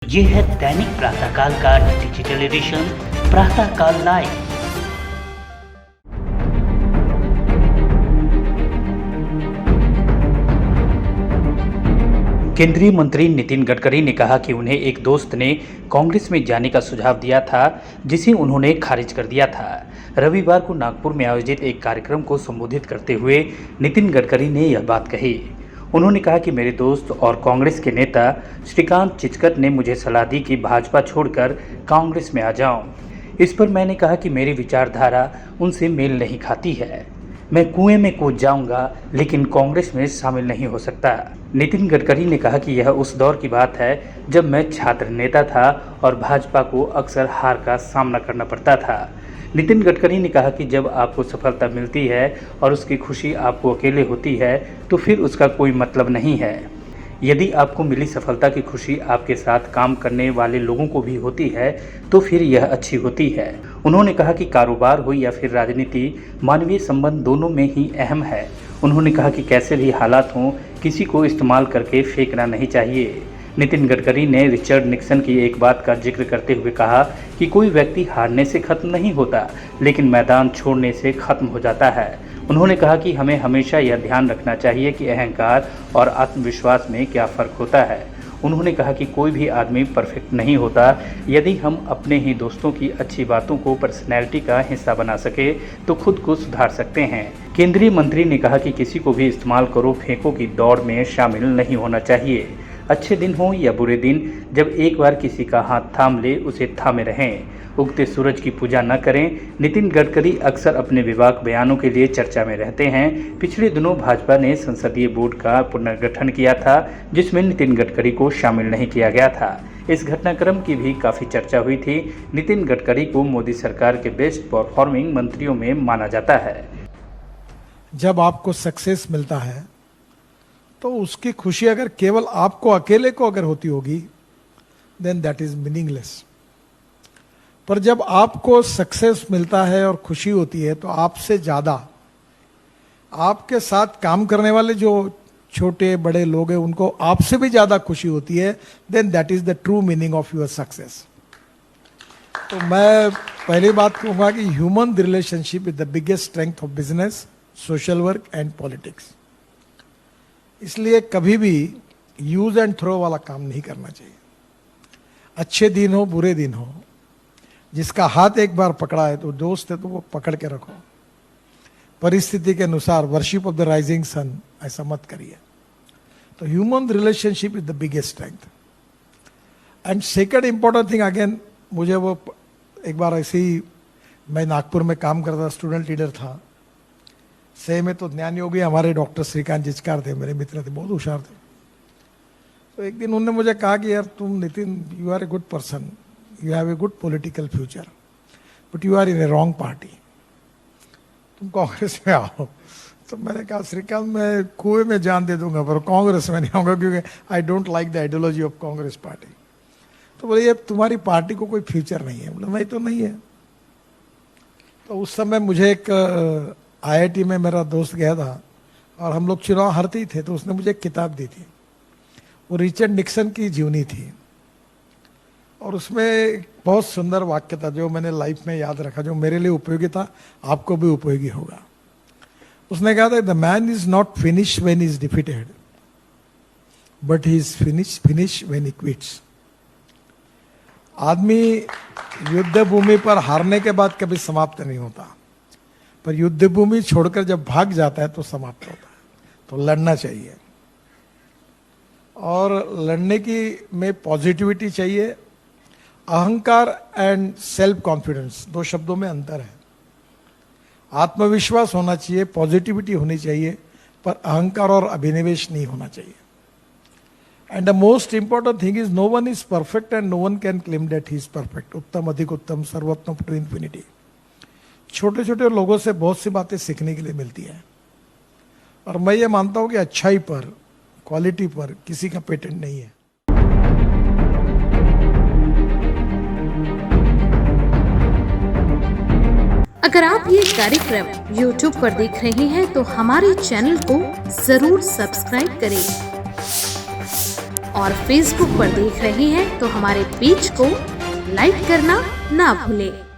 ये है दैनिक प्रातःकाल का डिजिटल एडिशन प्रातःकाल लाइव। केंद्रीय मंत्री नितिन गडकरी ने कहा कि उन्हें एक दोस्त ने कांग्रेस में जाने का सुझाव दिया था, जिसे उन्होंने खारिज कर दिया था। रविवार को नागपुर में आयोजित एक कार्यक्रम को संबोधित करते हुए नितिन गडकरी ने यह बात कही। उन्होंने कहा कि मेरे दोस्त और कांग्रेस के नेता श्रीकांत चिचकर ने मुझे सलाह दी कि भाजपा छोड़कर कांग्रेस में आ जाऊं। इस पर मैंने कहा कि मेरी विचारधारा उनसे मेल नहीं खाती है। मैं कुएं में कूद जाऊंगा, लेकिन कांग्रेस में शामिल नहीं हो सकता। नितिन गडकरी ने कहा कि यह उस दौर की बात है जब मैं छात्र नेता था और भाजपा को अक्सर हार का सामना करना पड़ता था। नितिन गडकरी ने कहा कि जब आपको सफलता मिलती है और उसकी खुशी आपको अकेले होती है तो फिर उसका कोई मतलब नहीं है। यदि आपको मिली सफलता की खुशी आपके साथ काम करने वाले लोगों को भी होती है तो फिर यह अच्छी होती है। उन्होंने कहा कि कारोबार हो या फिर राजनीति, मानवीय संबंध दोनों में ही अहम है। उन्होंने कहा कि कैसे भी हालात हों, किसी को इस्तेमाल करके फेंकना नहीं चाहिए। नितिन गडकरी ने रिचर्ड निक्सन की एक बात का जिक्र करते हुए कहा कि कोई व्यक्ति हारने से खत्म नहीं होता, लेकिन मैदान छोड़ने से खत्म हो जाता है। उन्होंने कहा कि हमें हमेशा यह ध्यान रखना चाहिए कि अहंकार और आत्मविश्वास में क्या फ़र्क होता है। उन्होंने कहा कि कोई भी आदमी परफेक्ट नहीं होता। यदि हम अपने ही दोस्तों की अच्छी बातों को पर्सनैलिटी का हिस्सा बना सके तो खुद को सुधार सकते हैं। केंद्रीय मंत्री ने कहा कि किसी को भी इस्तेमाल करो फेंको की दौड़ में शामिल नहीं होना चाहिए। अच्छे दिन हो या बुरे दिन, जब एक बार किसी का हाथ थाम ले उसे थामे रहें। उगते सूरज की पूजा न करें। नितिन गडकरी अक्सर अपने विवाद बयानों के लिए चर्चा में रहते हैं। पिछले दिनों भाजपा ने संसदीय बोर्ड का पुनर्गठन किया था, जिसमें नितिन गडकरी को शामिल नहीं किया गया था। इस घटनाक्रम की भी काफ़ी चर्चा हुई थी। नितिन गडकरी को मोदी सरकार के बेस्ट परफॉर्मिंग मंत्रियों में माना जाता है। जब आपको सक्सेस मिलता है तो उसकी खुशी अगर केवल आपको अकेले को अगर होती होगी, देन दैट इज मीनिंगलेस। पर जब आपको सक्सेस मिलता है और खुशी होती है तो आपसे ज्यादा आपके साथ काम करने वाले जो छोटे बड़े लोग हैं उनको आपसे भी ज्यादा खुशी होती है, then that is the true meaning of your success. तो मैं पहली बात कहूंगा कि human relationship is the biggest strength of business, social work and politics. इसलिए कभी भी यूज एंड थ्रो वाला काम नहीं करना चाहिए। अच्छे दिन हो बुरे दिन हो, जिसका हाथ एक बार पकड़ा है तो दोस्त है तो वो पकड़ के रखो। परिस्थिति के अनुसार worship of the rising sun ऐसा मत करिए। तो human relationship is the biggest strength. And second important thing, again मुझे वो एक बार ऐसे ही, मैं नागपुर में काम करता, स्टूडेंट लीडर था। से में तो ज्ञान योगी हमारे डॉक्टर श्रीकांत चिचकर थे, मेरे मित्र थे, बहुत होशियार थे। तो एक दिन उन्होंने मुझे कहा कि यार तुम Nitin, you are a good person, you have a good political future, but you are in a wrong party, तुम कांग्रेस में आओ। तो मैंने कहा श्रीकांत, मैं कुएं में जान दे दूंगा पर कांग्रेस में नहीं आऊंगा, क्योंकि I don't like the ideology of Congress party. तो बोले ये तुम्हारी पार्टी को कोई फ्यूचर नहीं है। बोले नहीं तो नहीं है। तो उस समय मुझे एक IIT में मेरा दोस्त गया था और हम लोग चुनाव हारते ही थे, तो उसने मुझे एक किताब दी थी। वो रिचर्ड निक्सन की जीवनी थी और उसमें एक बहुत सुंदर वाक्य था जो मैंने लाइफ में याद रखा, जो मेरे लिए उपयोगी था, आपको भी उपयोगी होगा। उसने कहा था, the man is not finish when is defeated, but he is finish when he quits. आदमी युद्ध भूमि पर हारने के बाद कभी समाप्त नहीं होता, पर युद्ध भूमि छोड़कर जब भाग जाता है तो समाप्त होता है। तो लड़ना चाहिए और लड़ने की में पॉजिटिविटी चाहिए। अहंकार एंड सेल्फ कॉन्फिडेंस, दो शब्दों में अंतर है। आत्मविश्वास होना चाहिए, पॉजिटिविटी होनी चाहिए, पर अहंकार और अभिनिवेश नहीं होना चाहिए। And the most important thing is no one is perfect and no one can claim that he is perfect. उत्तम अधिक उत्तम, सर्वोत्तम टू इन्फिनिटी। छोटे छोटे लोगों से बहुत सी बातें सीखने के लिए मिलती है और मैं ये मानता हूं कि अच्छाई पर, क्वालिटी पर किसी का पेटेंट नहीं है। अगर आप ये कार्यक्रम YouTube पर देख रहे हैं तो हमारे चैनल को जरूर सब्सक्राइब करें और फेसबुक पर देख रहे हैं तो हमारे पेज को लाइक करना ना भूलें।